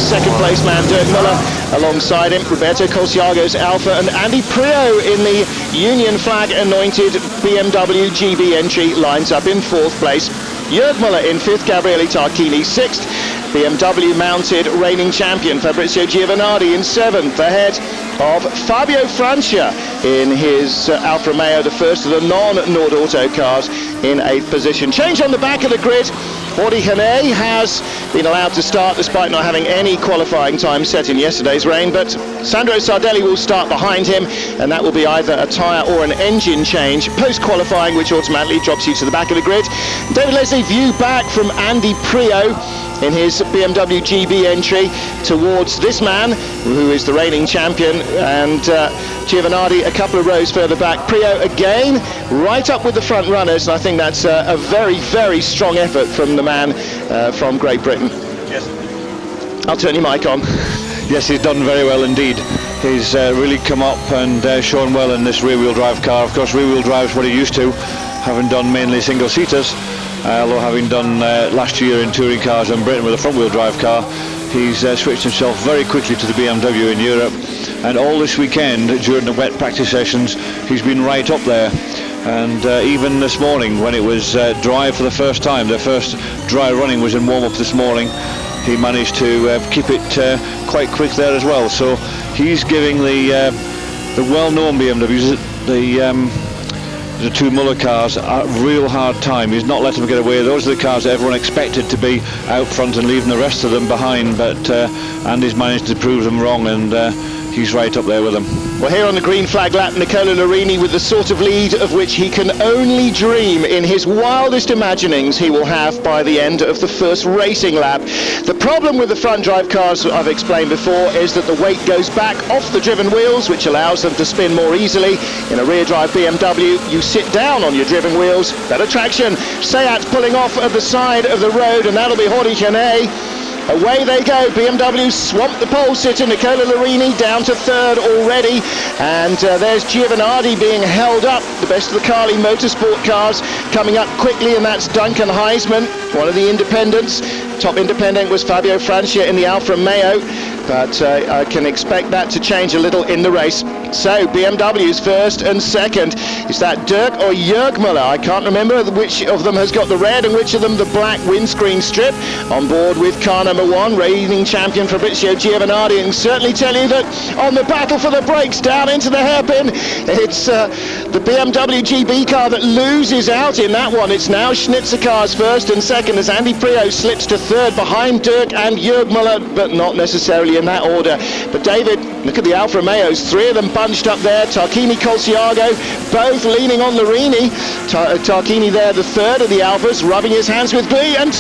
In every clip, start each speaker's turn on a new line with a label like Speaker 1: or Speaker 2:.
Speaker 1: second place man Dirk Muller. Alongside him, Roberto Colciago's Alpha and Andy Prio in the Union flag anointed BMW GB entry lines up in 4th place. Jörg Muller in 5th, Gabriele Tarquini 6th. BMW mounted reigning champion Fabrizio Giovanardi in 7th, ahead of Fabio Francia in his Alfa Romeo, the first of the non-Nord Auto cars, in 8th position. Change on the back of the grid. Audi Hane has been allowed to start despite not having any qualifying time set in yesterday's rain, but Sandro Sardelli will start behind him, and that will be either a tyre or an engine change post-qualifying, which automatically drops you to the back of the grid. David Leslie view back from Andy Prio in his BMW GB entry towards this man, who is the reigning champion, and Giovanardi a couple of rows further back. Prio again right up with the front runners, and I think that's a very, very strong effort from the man from Great Britain.
Speaker 2: Yes.
Speaker 1: I'll turn your mic on.
Speaker 2: Yes, he's done very well indeed. He's really come up and shown well in this rear-wheel drive car. Of course, rear-wheel drive is what he used to, having done mainly single-seaters. Although having done last year in touring cars in Britain with a front-wheel drive car, he's switched himself very quickly to the BMW in Europe, and all this weekend during the wet practice sessions he's been right up there. And even this morning when it was dry for the first time, their first dry running was in warm-up this morning, he managed to keep it quite quick there as well. So he's giving the well-known BMWs, the two Muller cars, a real hard time. He's not letting them get away. Those are the cars that everyone expected to be out front and leaving the rest of them behind, but Andy's managed to prove them wrong, and he's right up there with them.
Speaker 1: Well, here on the green flag lap, Nicola Larini with the sort of lead of which he can only dream in his wildest imaginings he will have by the end of the first racing lap. The problem with the front drive cars, I've explained before, is that the weight goes back off the driven wheels, which allows them to spin more easily. In a rear drive BMW, you sit down on your driven wheels, better traction. Seat pulling off at the side of the road, and that'll be Audi Hane. Away they go. BMW swamp the pole sitter Nicola Larini down to 3rd already, and there's Giovanardi being held up. The best of the Carli Motorsport cars coming up quickly, and that's Duncan Heisman, one of the independents. Top independent was Fabio Francia in the Alfa Romeo, but I can expect that to change a little in the race. So BMW's 1st and 2nd. Is that Dirk or Jörg Muller? I can't remember which of them has got the red and which of them the black windscreen strip. On board with car number 1, reigning champion Fabrizio Giovanardi, and certainly tell you that on the battle for the brakes down into the hairpin, it's the BMW GB car that loses out in that one. It's now Schnitzer cars 1st and 2nd as Andy Prio slips to 3rd behind Dirk and Jörg Muller, but not necessarily in that order. But David, look at the Alfa Romeos, 3 of them bunched up there. Tarquini, Colciago, both leaning on Larini. Tarquini there, the 3rd of the Alfas, rubbing his hands with glee, and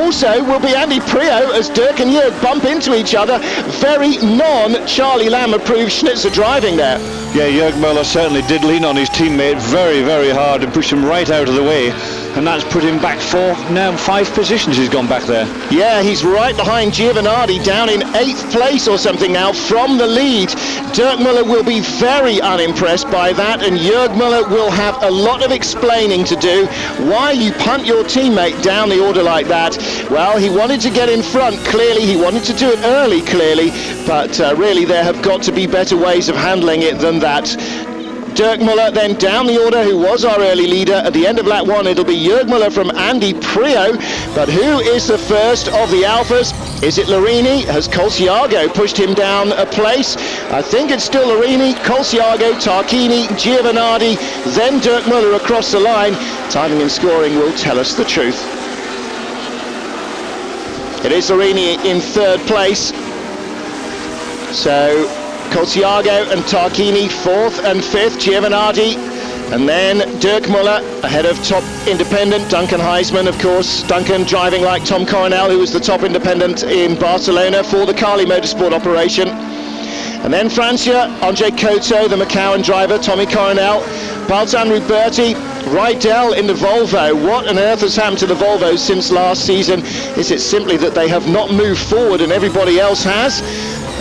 Speaker 1: also will be Andy Prio as Dirk and Jörg bump into each other. Very non-Charlie Lamb approved Schnitzer driving there.
Speaker 2: Yeah, Jörg Muller certainly did lean on his teammate very, very hard and push him right out of the way, and that's put him back 5 positions he's gone back there.
Speaker 1: Yeah, he's right behind Giovanardi, down in 8th place or something now from the lead. Dirk Muller will be very unimpressed by that, and Jörg Muller will have a lot of explaining to do why you punt your teammate down the order like that. Well, he wanted to get in front, clearly. He wanted to do it early, clearly, but really there have got to be better ways of handling it than that. Dirk Muller then down the order, who was our early leader. At the end of lap 1, it'll be Jörg Muller from Andy Prio. But who is the first of the Alphas? Is it Larini? Has Colciago pushed him down a place? I think it's still Larini, Colciago, Tarquini, Giovanardi, then Dirk Muller across the line. Timing and scoring will tell us the truth. It is Larini in 3rd place. So Colciago and Tarquini 4th and 5th, Giovanardi, and then Dirk Muller ahead of top independent Duncan Heisman, of course. Duncan driving like Tom Coronel, who was the top independent in Barcelona for the Carli Motorsport operation. And then Francia, Andre Coto, the McCowan driver, Tommy Coronel, Baltan Ruberti, Rydell in the Volvo. What on earth has happened to the Volvos since last season? Is it simply that they have not moved forward and everybody else has?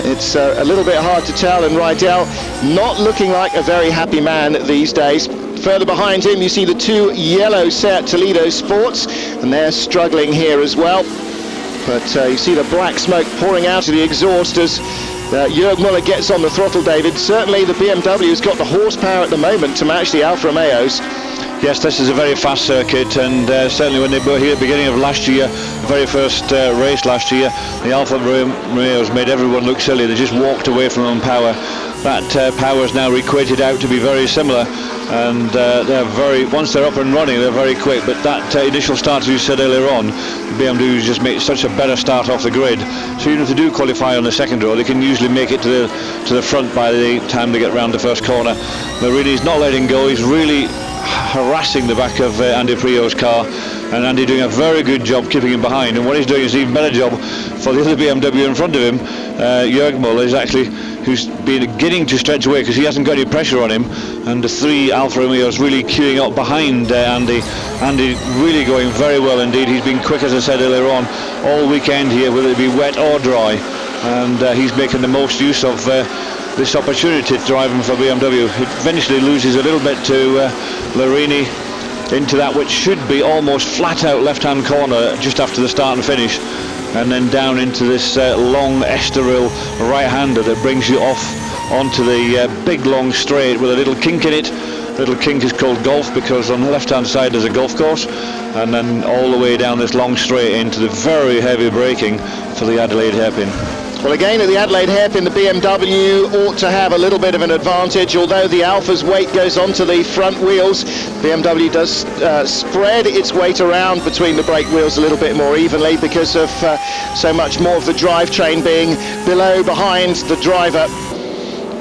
Speaker 1: It's a little bit hard to tell, and Rydell not looking like a very happy man these days. Further behind him you see the 2 yellow Seat Toledo Sports, and they're struggling here as well. But you see the black smoke pouring out of the exhaust as Jörg Müller gets on the throttle, David. Certainly the BMW's got the horsepower at the moment to match the Alfa Romeos.
Speaker 2: Yes, this is a very fast circuit, and certainly when they were here at the beginning of last year, the very first race last year, the Alfa Romeos made everyone look silly. They just walked away from them power. That power is now equated out to be very similar, and once they're up and running, they're very quick. But that initial start, as you said earlier on, the BMW just make such a better start off the grid. So even if they do qualify on the second row, they can usually make it to the front by the time they get round the first corner. Marini's not letting go. He's really harassing the back of Andy Prio's car, and Andy doing a very good job keeping him behind. And what he's doing is an even better job for the other BMW in front of him. Jörg Müller is actually, who's been beginning to stretch away because he hasn't got any pressure on him, and the three Alfa Romeos really queuing up behind Andy. Andy really going very well indeed. He's been quick, as I said earlier on, all weekend here, whether it be wet or dry, and he's making the most use of this opportunity to drive him for BMW. It eventually loses a little bit to Larini into that which should be almost flat out left hand corner just after the start and finish, and then down into this long Estoril right hander that brings you off onto the big long straight with a little kink in it. Little kink is called golf because on the left hand side there's a golf course, and then all the way down this long straight into the very heavy braking for the Adelaide hairpin.
Speaker 1: Well, again at the Adelaide hairpin, the BMW ought to have a little bit of an advantage, although the Alfa's weight goes onto the front wheels. BMW does spread its weight around between the brake wheels a little bit more evenly because of so much more of the drivetrain being behind the driver.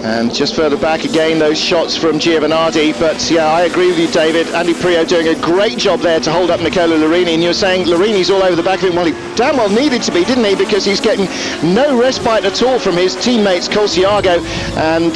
Speaker 1: And just further back again, those shots from Giovanardi. But yeah, I agree with you, David. Andy Prio doing a great job there to hold up Nicola Larini. And you're saying Larini's all over the back of him. Well, he damn well needed to be, didn't he? Because he's getting no respite at all from his teammates Colciago and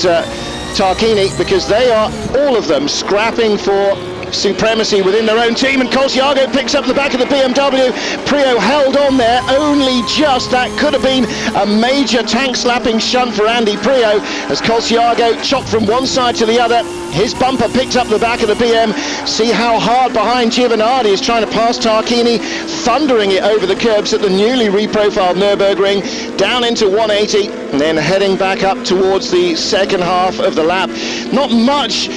Speaker 1: Tarquini, because they are, all of them, scrapping for supremacy within their own team. And Colciago picks up the back of the BMW. Prio held on there only just. That could have been a major tank slapping shunt for Andy Prio as Colciago chopped from one side to the other. His bumper picked up the back of the BM. See how hard behind Giovanardi is trying to pass Tarquini, thundering it over the curbs at the newly reprofiled Nürburgring, down into 180, and then heading back up towards the second half of the lap. Not much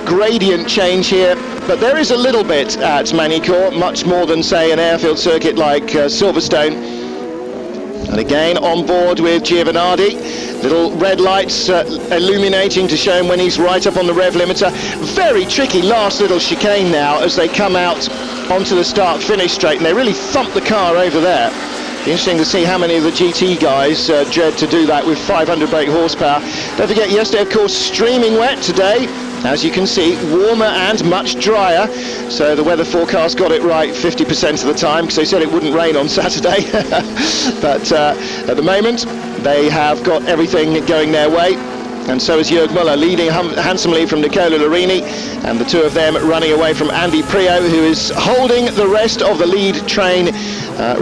Speaker 1: gradient change here, but there is a little bit at Magny, much more than, say, an airfield circuit like Silverstone. And again on board with Giovanardi, little red lights illuminating to show him when he's right up on the rev limiter. Very tricky last little chicane now as they come out onto the start-finish straight, and they really thump the car over there. Be interesting to see how many of the GT guys dread to do that with 500 brake horsepower. Don't forget, yesterday, of course, streaming wet. Today, as you can see, warmer and much drier. So the weather forecast got it right 50% of the time, because they said it wouldn't rain on Saturday. But at the moment, they have got everything going their way. And so is Jörg Müller, leading handsomely from Nicola Larini, and the two of them running away from Andy Prio, who is holding the rest of the lead train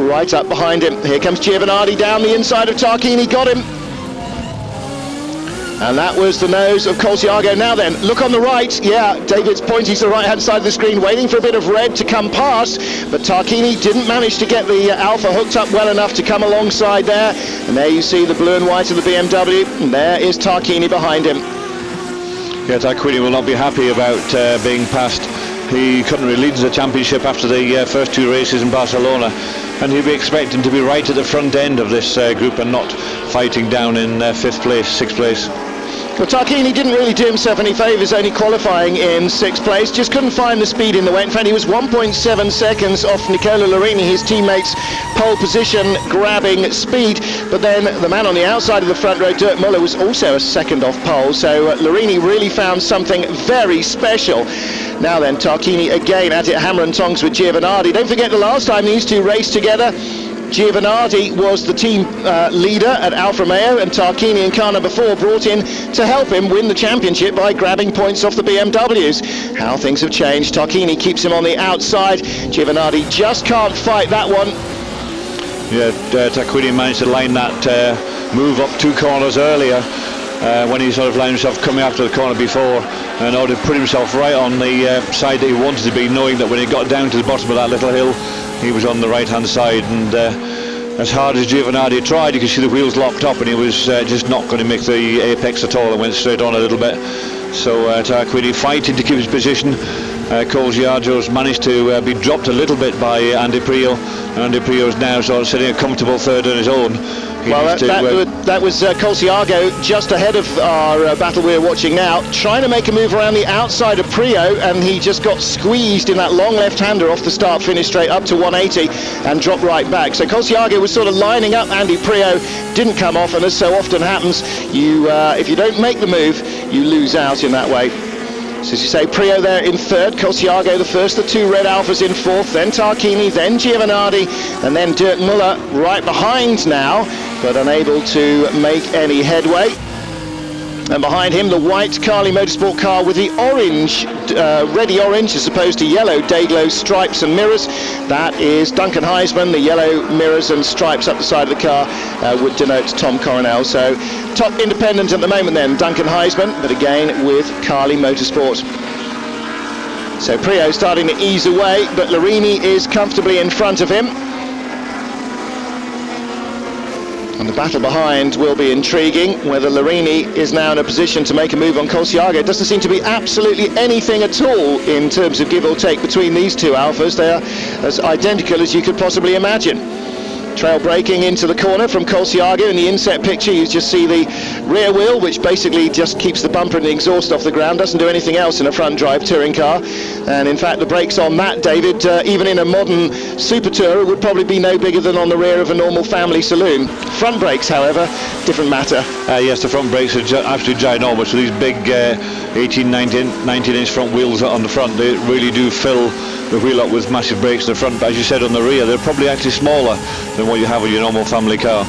Speaker 1: right up behind him. Here comes Giovanardi down the inside of Tarquini, got him. And that was the nose of Colciago. Now then, look on the right. Yeah, David's pointing to the right-hand side of the screen, waiting for a bit of red to come past. But Tarquini didn't manage to get the Alfa hooked up well enough to come alongside there. And there you see the blue and white of the BMW. And there is Tarquini behind him.
Speaker 2: Yeah, Tarquini will not be happy about being passed. He couldn't really lead the championship after the first two races in Barcelona, and he'll be expecting to be right at the front end of this group and not fighting down in sixth place.
Speaker 1: Well, Tarquini didn't really do himself any favours, only qualifying in sixth place. Just couldn't find the speed in the wet. In fact, he was 1.7 seconds off Nicola Larini, his teammate's pole position grabbing speed. But then the man on the outside of the front row, Dirk Müller, was also a second off pole. So Larini really found something very special. Now then, Tarquini again at it, hammer and tongs with Giovanardi. Don't forget the last time these two raced together, Giovanardi was the team leader at Alfa Romeo, and Tarquini in car number 4 brought in to help him win the championship by grabbing points off the BMWs. How things have changed. Tarquini keeps him on the outside. Giovanardi just can't fight that one.
Speaker 2: Yeah, Tarquini managed to line that move up 2 corners earlier when he sort of lined himself coming after the corner before, and ought to put himself right on the side that he wanted to be, knowing that when he got down to the bottom of that little hill, he was on the right hand side. And as hard as Giovanardi tried, you could see the wheels locked up, and he was just not going to make the apex at all, and went straight on a little bit. So Tarquini fighting to keep his position. Cours managed to be dropped a little bit by Andy Prio, and Andy Prio is now sort of sitting a comfortable third on his own.
Speaker 1: Well, that was Colciago just ahead of our battle we're watching now, trying to make a move around the outside of Prio, and he just got squeezed in that long left-hander off the start-finish straight up to 180 and dropped right back. So Colciago was sort of lining up Andy Prio, didn't come off, and as so often happens, if you don't make the move, you lose out in that way. So as you say, Prio there in third, Colciago the first, the two red Alphas in fourth, then Tarquini, then Giovanardi, and then Dirk Muller right behind now, but unable to make any headway. And behind him, the white Carly Motorsport car with the orange, reddy orange as opposed to yellow Dayglow stripes and mirrors. That is Duncan Heisman. The yellow mirrors and stripes up the side of the car would denote Tom Coronel. So top independent at the moment then, Duncan Heisman, but again with Carly Motorsport. So Prio starting to ease away, but Larini is comfortably in front of him. And the battle behind will be intriguing, whether Larini is now in a position to make a move on Colciago. It doesn't seem to be absolutely anything at all in terms of give or take between these two Alphas. They are as identical as you could possibly imagine. Trail braking into the corner from Colciago. In the inset picture you just see the rear wheel, which basically just keeps the bumper and the exhaust off the ground, doesn't do anything else in a front drive touring car. And in fact the brakes on that, David, even in a modern super tourer, would probably be no bigger than on the rear of a normal family saloon. Front brakes, however, different matter.
Speaker 2: Yes, the front brakes are absolutely ginormous. So these big 18, 19-inch front wheels on the front, they really do fill the wheel up with massive brakes in the front. But as you said, on the rear, they're probably actually smaller than what you have with your normal family car.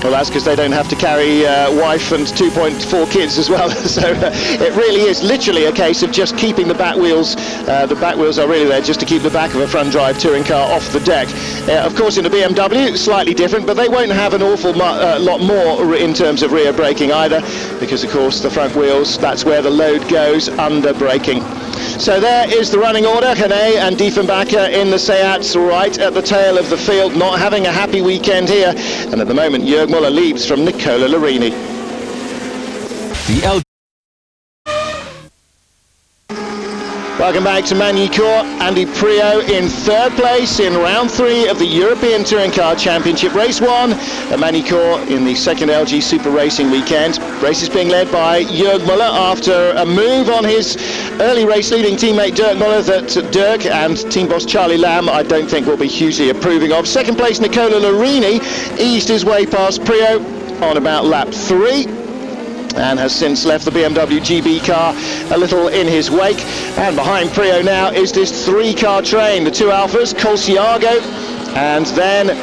Speaker 1: Well, that's because they don't have to carry wife and 2.4 kids as well. So it really is literally a case of just keeping the back wheels. The back wheels are really there just to keep the back of a front drive touring car off the deck. Of course, in a BMW, slightly different, but they won't have an awful lot more in terms of rear braking either, because of course the front wheels, that's where the load goes under braking. So there is the running order. Hane and Diefenbacher in the Seats right at the tail of the field, not having a happy weekend here. And at the moment, Jörg Muller leads from Nicola Larini. Welcome back to Magny Cours. Andy Prio in third place in round 3 of the European Touring Car Championship, race 1 at Magny Cours in the second LG Super Racing weekend. Race is being led by Jörg Muller after a move on his early race leading teammate Dirk Muller that Dirk and team boss Charlie Lamb I don't think will be hugely approving of. Second place Nicola Larini eased his way past Prio on about lap 3. And has since left the BMW GB car a little in his wake. And behind Prio now is this 3-car train, the two Alphas, Colciago, and then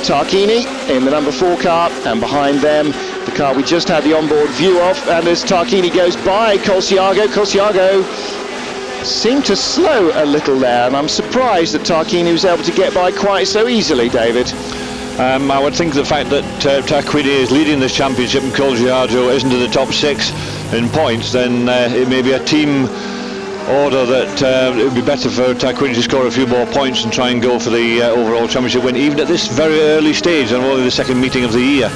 Speaker 1: Tarquini in the number 4 car, and behind them the car we just had the onboard view of. And as Tarquini goes by Colciago seemed to slow a little there, and I'm surprised that Tarquini was able to get by quite so easily, David.
Speaker 2: I would think the fact that Tarquini is leading this championship and Colciago isn't in the top 6 in points, then it may be a team order that it would be better for Tarquini to score a few more points and try and go for the overall championship win, even at this very early stage and only the second meeting of the year.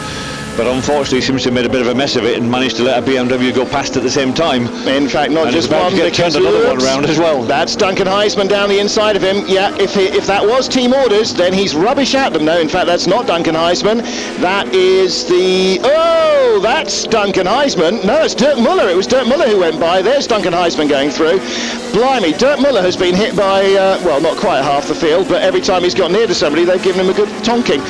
Speaker 2: But unfortunately, he seems to have made a bit of a mess of it and managed to let a BMW go past at the same time.
Speaker 1: In fact, not just one,
Speaker 2: because another one round as well.
Speaker 1: That's Duncan Heisman down the inside of him. Yeah, if that was team orders, then he's rubbish at them. No, in fact, that's not Duncan Heisman. That is the... Oh, that's Duncan Heisman. No, it's Dirk Muller. It was Dirk Muller who went by. There's Duncan Heisman going through. Blimey, Dirk Muller has been hit by, well, not quite half the field, but every time he's got near to somebody, they've given him a good tonking.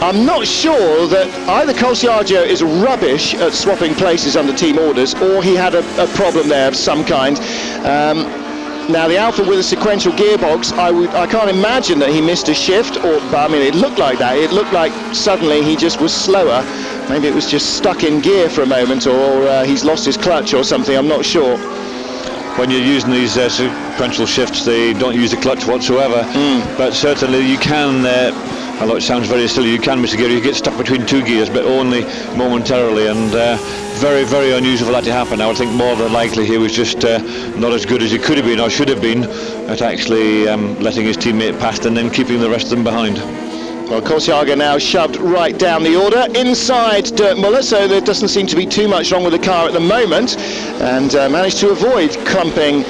Speaker 1: I'm not sure that either Colciago is rubbish at swapping places under team orders, or he had a problem there of some kind. Now the Alpha with a sequential gearbox, I can't imagine that he missed a shift, but I mean it looked like that. It looked like suddenly he just was slower. Maybe it was just stuck in gear for a moment, or he's lost his clutch or something, I'm not sure.
Speaker 2: When you're using these sequential shifts, they don't use the clutch whatsoever, but certainly you can, although it sounds very silly, you can miss a gear. You get stuck between 2 gears, but only momentarily, and very, very unusual for that to happen. I would think more than likely he was just not as good as he could have been or should have been at actually letting his teammate past and then keeping the rest of them behind.
Speaker 1: Well, Corsiaga now shoved right down the order inside Dirk Muller, so there doesn't seem to be too much wrong with the car at the moment, and managed to avoid clumping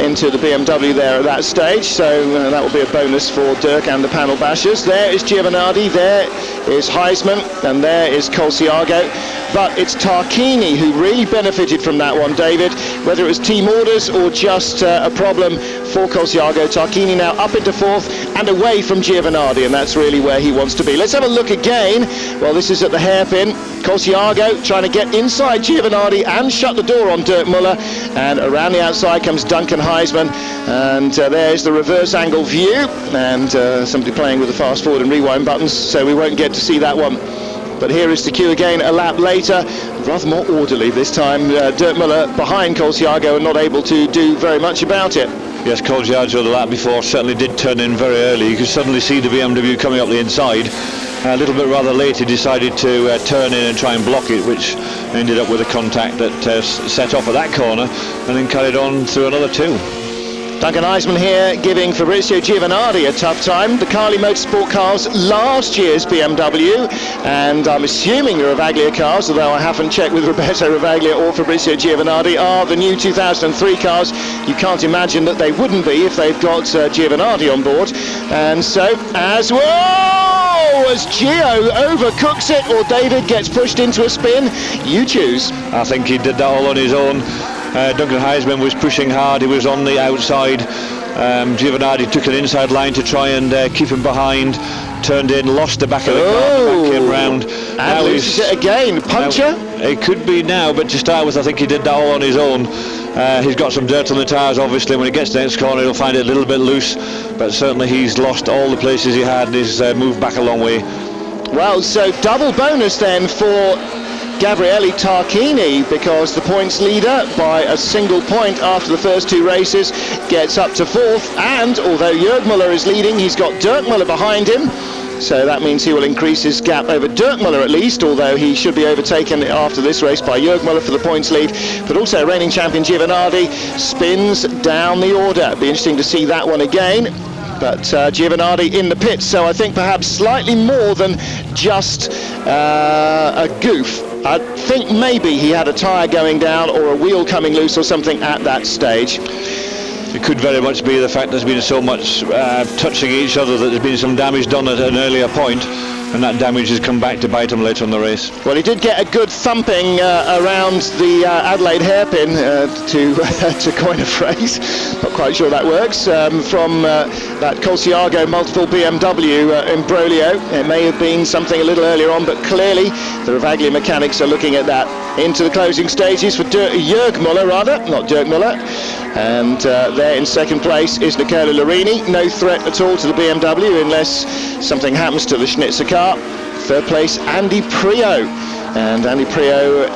Speaker 1: into the BMW there at that stage, so that will be a bonus for Dirk and the panel bashers. There is Giovanardi, there is Heisman, and there is Corsiaga. But it's Tarquini who really benefited from that one, David, whether it was team orders or just a problem for Corsiaga. Tarquini now up into fourth and away from Giovanardi, and that's really where he wants to be. Let's have a look again. Well, this is at the hairpin. Corsiaga trying to get inside Giovanardi and shut the door on Dirk Muller, and around the outside comes Duncan Heisman, and there's the reverse angle view, and somebody playing with the fast forward and rewind buttons, so we won't get to see that one. But here is the cue again a lap later, rather more orderly this time. Dirk Muller behind Corsiaga and not able to do very much about it.
Speaker 2: Yes, Corsiaga the lap before certainly did turn in very early. You could suddenly see the BMW coming up the inside. A little bit rather late, he decided to turn in and try and block it, which ended up with a contact that set off at that corner and then carried on through another two.
Speaker 1: Duncan Heisman here giving Fabrizio Giovanardi a tough time. The Carli Motorsport cars, last year's BMW, and I'm assuming the Ravaglia cars, although I haven't checked with Roberto Ravaglia or Fabrizio Giovanardi, are the new 2003 cars. You can't imagine that they wouldn't be if they've got Giovanardi on board. And so, as Gio overcooks it, or David gets pushed into a spin, you choose.
Speaker 2: I think he did that all on his own. Duncan Heisman was pushing hard, he was on the outside. Giovanardi took an inside line to try and keep him behind, turned in, lost the back of the car, back came round.
Speaker 1: And now loses it again, puncher?
Speaker 2: Now, it could be now, but to start with I think he did that all on his own. He's got some dirt on the tyres obviously. When he gets to the next corner he'll find it a little bit loose, but certainly he's lost all the places he had and he's moved back a long way.
Speaker 1: Well, so double bonus then for Gabriele Tarquini, because the points leader by a single point after the first two races gets up to fourth, and although Jörg Muller is leading, he's got Dirk Muller behind him, so that means he will increase his gap over Dirk Muller at least, although he should be overtaken after this race by Jörg Muller for the points lead. But also reigning champion Giovanardi spins down the order. It'll be interesting to see that one again. But Giovanardi in the pits, so I think perhaps slightly more than just a goof. I think maybe he had a tyre going down or a wheel coming loose or something at that stage.
Speaker 2: It could very much be the fact there's been so much touching each other that there's been some damage done at an earlier point, and that damage has come back to bite him later in the race.
Speaker 1: Well, he did get a good thumping around the Adelaide hairpin, to coin a phrase, not quite sure that works, from that Corsiaga multiple BMW imbroglio. It may have been something a little earlier on, but clearly the Ravaglia mechanics are looking at that. Into the closing stages for Jörg Muller, not Dirk Muller. And there in second place is Nicola Larini. No threat at all to the BMW unless something happens to the Schnitzer car. Third place, Andy Prio. And Andy Prio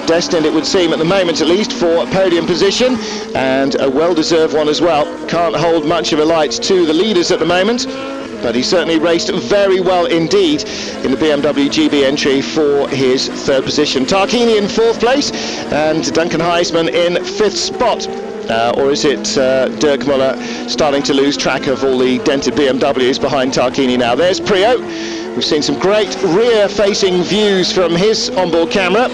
Speaker 1: destined, it would seem, at the moment at least, for a podium position, and a well-deserved one as well. Can't hold much of a light to the leaders at the moment, but he certainly raced very well indeed in the BMW GB entry for his third position. Tarquini in fourth place, and Duncan Heisman in fifth spot. Or is it Dirk Muller starting to lose track of all the dented BMWs behind Tarquini now? There's Prio. We've seen some great rear-facing views from his onboard camera,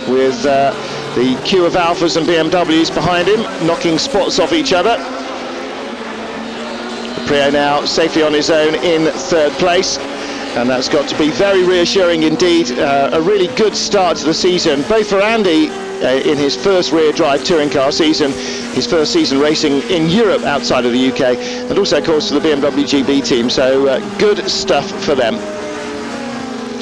Speaker 1: with the queue of Alphas and BMWs behind him, knocking spots off each other. Prio now safely on his own in third place, and that's got to be very reassuring indeed. A really good start to the season, both for Andy in his first rear drive touring car season, his first season racing in Europe outside of the UK, and also of course to the BMW GB team, so good stuff for them.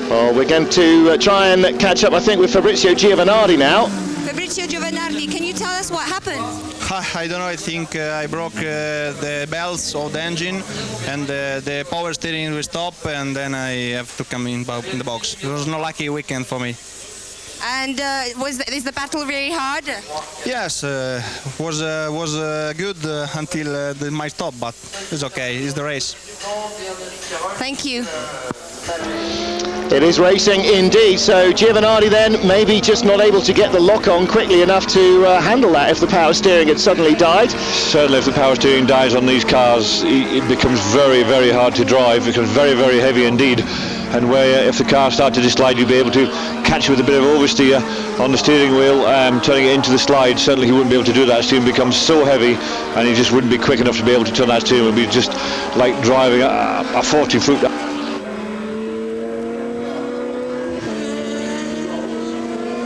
Speaker 1: Well, we're going to try and catch up, I think, with Fabrizio Giovanardi now.
Speaker 3: Fabrizio Giovanardi, can you tell us what happened?
Speaker 4: I don't know, I think I broke the belts of the engine, and the power steering will stop, and then I have to come in the box. It was no lucky weekend for me.
Speaker 3: And is the battle very hard?
Speaker 4: Yes, was good until my stop, but it's okay, it's the race.
Speaker 3: Thank you.
Speaker 1: It is racing indeed, so Giovanardi then maybe just not able to get the lock on quickly enough to handle that if the power steering had suddenly died.
Speaker 2: Certainly if the power steering dies on these cars, it becomes very, very hard to drive. It becomes very, very heavy indeed. And where if the car started to slide, you'd be able to catch with a bit of oversteer on the steering wheel, turning it into the slide. Certainly he wouldn't be able to do that. Steering becomes so heavy and he just wouldn't be quick enough to be able to turn that steering. It would be just like driving a 40-foot.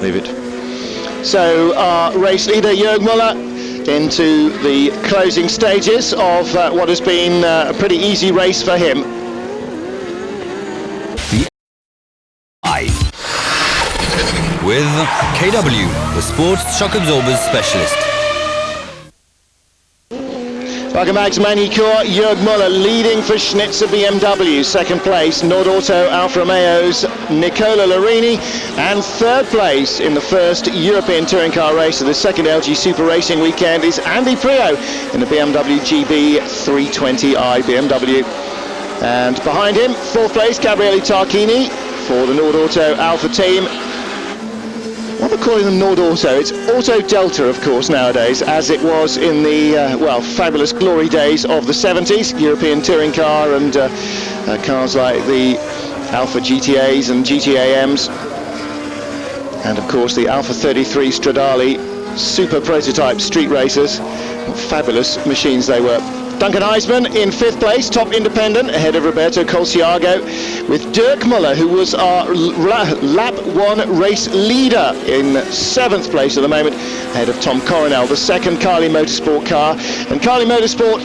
Speaker 2: Leave it.
Speaker 1: So our race leader Jörg Müller into the closing stages of what has been a pretty easy race for him.
Speaker 5: With KW, the sports shock absorbers specialist.
Speaker 1: Magny Magny Cours, Jörg Müller leading for Schnitzer BMW, second place Nordauto Alfa Romeo's Nicola Larini, and third place in the first European touring car race of the second LG Super Racing weekend is Andy Prio in the BMW GB 320i BMW. And behind him, fourth place Gabriele Tarquini for the Nordauto Alfa team. What we're calling them Nordauto, it's Auto Delta of course nowadays, as it was in the fabulous glory days of the 70s, European touring car and cars like the Alfa GTAs and GTAMs, and of course the Alfa 33 Stradale super prototype street racers. What fabulous machines they were. Duncan Heisman in fifth place, top independent, ahead of Roberto Colciago, with Dirk Müller, who was our lap one race leader, in seventh place at the moment, ahead of Tom Coronel, the second Carly Motorsport car. And Carly Motorsport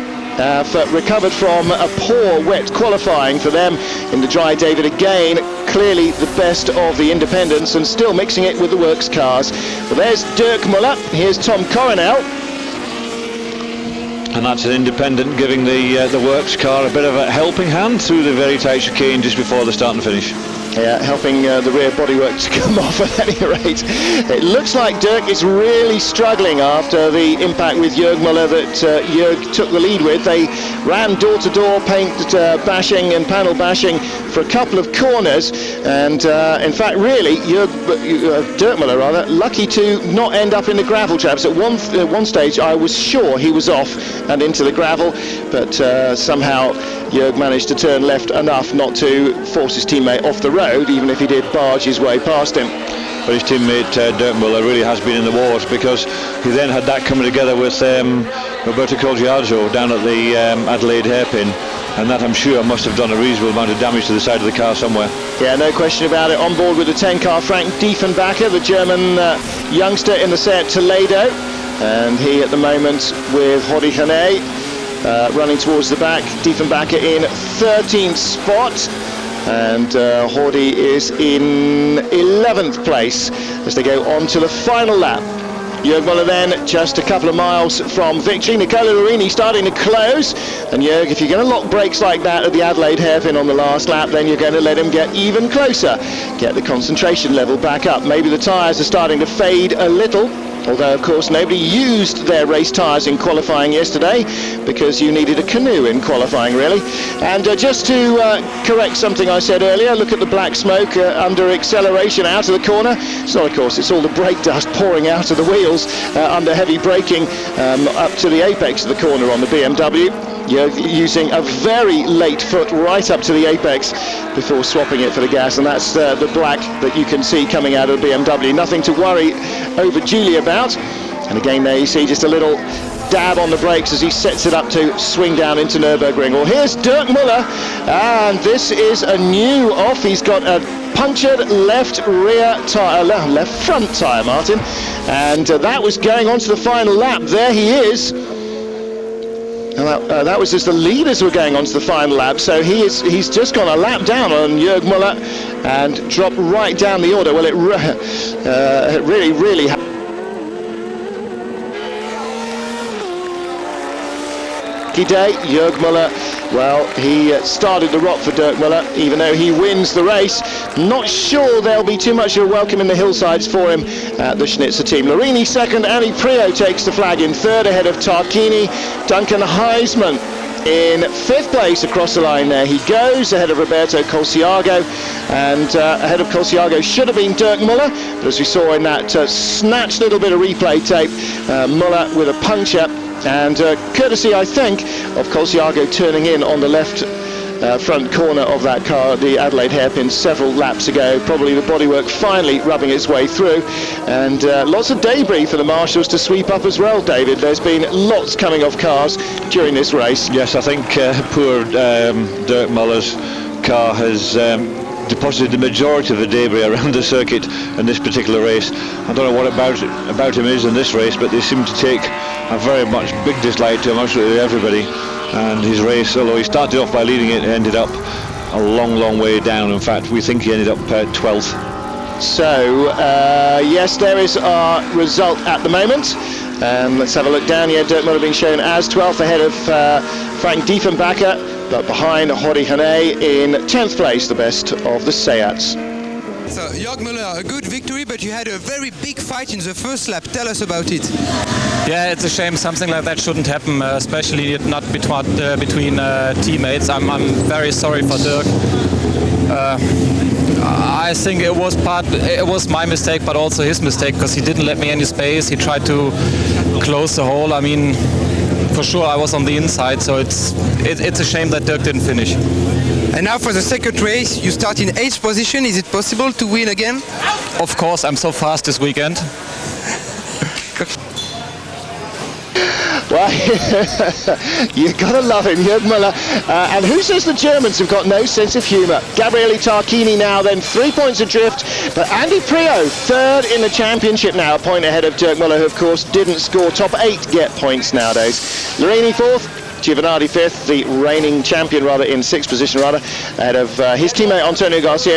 Speaker 1: recovered from a poor wet qualifying for them in the Dry David again. Clearly the best of the independents and still mixing it with the works cars. Well, there's Dirk Müller, here's Tom Coronel.
Speaker 2: And that's an independent giving the works car a bit of a helping hand through the very tight chicane just before the start and finish.
Speaker 1: Yeah, helping the rear bodywork to come off at any rate. It looks like Dirk is really struggling after the impact with Jörg Müller that Jörg took the lead with. They ran door-to-door paint bashing and panel bashing for a couple of corners, and in fact really Dirk Müller rather lucky to not end up in the gravel traps. At one stage I was sure he was off and into the gravel, but somehow Jörg managed to turn left enough not to force his teammate off the road, even if he did barge his way past him.
Speaker 2: But his teammate Dirk Müller really has been in the wars, because he then had that coming together with Roberto Colciago down at the Adelaide hairpin, and that I'm sure must have done a reasonable amount of damage to the side of the car somewhere.
Speaker 1: Yeah, no question about it. On board with the 10 car, Frank Diefenbacher, the German youngster in the Seat Toledo, and he at the moment with Hodi Hane running towards the back. Diefenbacher in 13th spot, and Hodi is in 11th place as they go on to the final lap. Jörg Müller then just a couple of miles from victory. Nicola Larini starting to close, and Jörg, if you're going to lock brakes like that at the Adelaide hairpin on the last lap, then you're going to let him get even closer, get the concentration level back up. Maybe the tyres are starting to fade a little, although of course nobody used their race tyres in qualifying yesterday because you needed a canoe in qualifying really. And just to correct something I said earlier, look at the black smoke under acceleration out of the corner. It's not, of course, it's all the brake dust pouring out of the wheels under heavy braking up to the apex of the corner on the BMW. You're using a very late foot right up to the apex before swapping it for the gas, and that's the black that you can see coming out of the BMW. Nothing to worry overduly about. And again there you see just a little dab on the brakes as he sets it up to swing down into Nürburgring. Well, here's Dirk Müller, and this is a new off. He's got a punctured left rear tyre, left front tyre, Martin, and that was going on to the final lap. There he is. That was as the leaders were going on to the final lap, so he's just gone a lap down on Jörg Müller and dropped right down the order. Well, it really day. Jörg Müller, well, he started the rock for Dirk Müller, even though he wins the race. Not sure there'll be too much of a welcome in the hillsides for him at the Schnitzer team. Larini second, Andy Prio takes the flag in third, ahead of Tarquini. Duncan Heisman in 5th place across the line there. He goes ahead of Roberto Colciago, and ahead of Colciago should have been Dirk Muller, but as we saw in that snatched little bit of replay tape, Muller with a puncture, and courtesy, I think, of Colciago turning in on the left front corner of that car, the Adelaide hairpin, several laps ago. Probably the bodywork finally rubbing its way through, and lots of debris for the marshals to sweep up as well, David. There's been lots coming off cars during this race.
Speaker 2: Yes, I think poor Dirk Muller's car has deposited the majority of the debris around the circuit in this particular race. I don't know what about him is in this race, but they seem to take a very much big dislike to him, absolutely everybody. And his race, although he started off by leading it, ended up a long way down. In fact, we think he ended up 12th.
Speaker 1: So, yes, there is our result at the moment. Let's have a look down here. Dirk Muller being shown as 12th ahead of Frank Diefenbacher, but behind Hori Hane in 10th place, the best of the Seats.
Speaker 6: So, Jörg Müller, a good victory, but you had a very big fight in the first lap. Tell us about it.
Speaker 7: Yeah, it's a shame. Something like that shouldn't happen, especially not between teammates. I'm very sorry for Dirk. I think it was my mistake, but also his mistake, because he didn't let me any space. He tried to close the hole. I mean, for sure I was on the inside, so it's a shame that Dirk didn't finish.
Speaker 6: And now for the second race, you start in 8th position. Is it possible to win again?
Speaker 7: Of course, I'm so fast this weekend.
Speaker 1: Well, you gotta love him, Jörg Müller. And who says the Germans have got no sense of humour? Gabriele Tarquini now then 3 points adrift, but Andy Prio 3rd in the championship now, a point ahead of Dirk Muller, who of course didn't score. Top 8 get points nowadays. Lorini 4th, Giovanardi 5th, the reigning champion rather, in 6th position rather, ahead of his teammate Antonio Garcia.